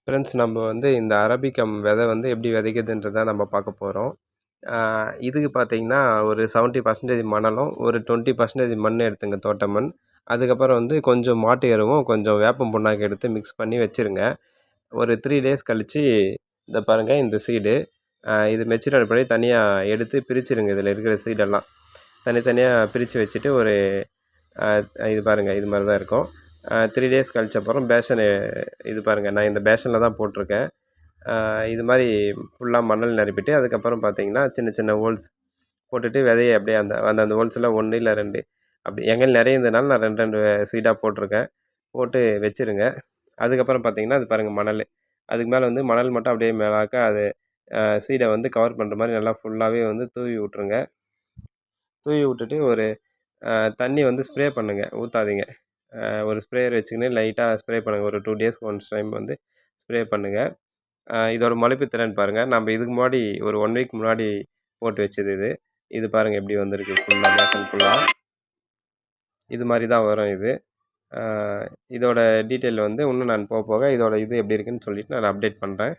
Friends நம்ம வந்து இந்த அரபிக்கம் விதை வந்து எப்படி விதைக்கிறதுன்றத நம்ம பார்க்க போகிறோம். இதுக்கு பார்த்தீங்கன்னா ஒரு 70% மணலும் ஒரு 20% மண் எடுத்துங்க, தோட்ட மண். அதுக்கப்புறம் வந்து கொஞ்சம் மாட்டு எருவும் கொஞ்சம் வேப்பம் புண்ணாக்கு எடுத்து மிக்ஸ் பண்ணி வச்சுருங்க. ஒரு 3 டேஸ் கழித்து இந்த பாருங்கள், இந்த சீடு இது மெச்சூர் ஆன பிறகு தனியாக எடுத்து பிரிச்சுருங்க. இதில் இருக்கிற சீடெல்லாம் தனித்தனியாக பிரித்து வச்சுட்டு ஒரு இது பாருங்கள், இது மாதிரி தான் இருக்கும். 3 டேஸ் கழிச்ச அப்புறம் பேஷனு இது பாருங்கள், நான் இந்த பேஷனில் தான் போட்டிருக்கேன். இது மாதிரி ஃபுல்லாக மணல் நிரப்பிட்டு அதுக்கப்புறம் பார்த்தீங்கன்னா சின்ன சின்ன ஹோல்ஸ் போட்டுட்டு விதைய அப்படியே அந்த அந்த ஹோல்ஸில் 1 இல்லை 2 அப்படி எங்கேயும் நிறைய இருந்ததுனால நான் 2 2 சீடாக போட்டிருக்கேன். போட்டு வச்சுருங்க. அதுக்கப்புறம் பார்த்தீங்கன்னா அது பாருங்கள் மணல். அதுக்கு மேலே வந்து மணல் மட்டும் அப்படியே மேலாக்க அது சீடை வந்து கவர் பண்ணுற மாதிரி நல்லா ஃபுல்லாகவே வந்து தூவி விட்ருங்க. தூவி விட்டுட்டு ஒரு தண்ணி வந்து ஸ்ப்ரே பண்ணுங்கள், ஊற்றாதீங்க. ஒரு ஸ்ப்ரேயர் வச்சுக்கின்னு லைட்டாக ஸ்ப்ரே பண்ணுங்கள். ஒரு 2 டேஸ்க்கு ஒன்ஸ் டைம் வந்து ஸ்ப்ரே பண்ணுங்கள். இதோட முளைப்பு திறன் பாருங்கள். நம்ம இதுக்கு முன்னாடி ஒரு 1 வீக் முன்னாடி போட்டு வச்சது இது. இது பாருங்கள் எப்படி வந்திருக்கு, ஃபுல்லாக பேஷன் ஃபுல்லாக இது மாதிரி தான் வரும் இது. இதோட டீட்டெயில் வந்து இன்னும் நான் போக போக இதோட இது எப்படி இருக்குன்னு சொல்லிவிட்டு நான் அப்டேட் பண்ணுறேன்.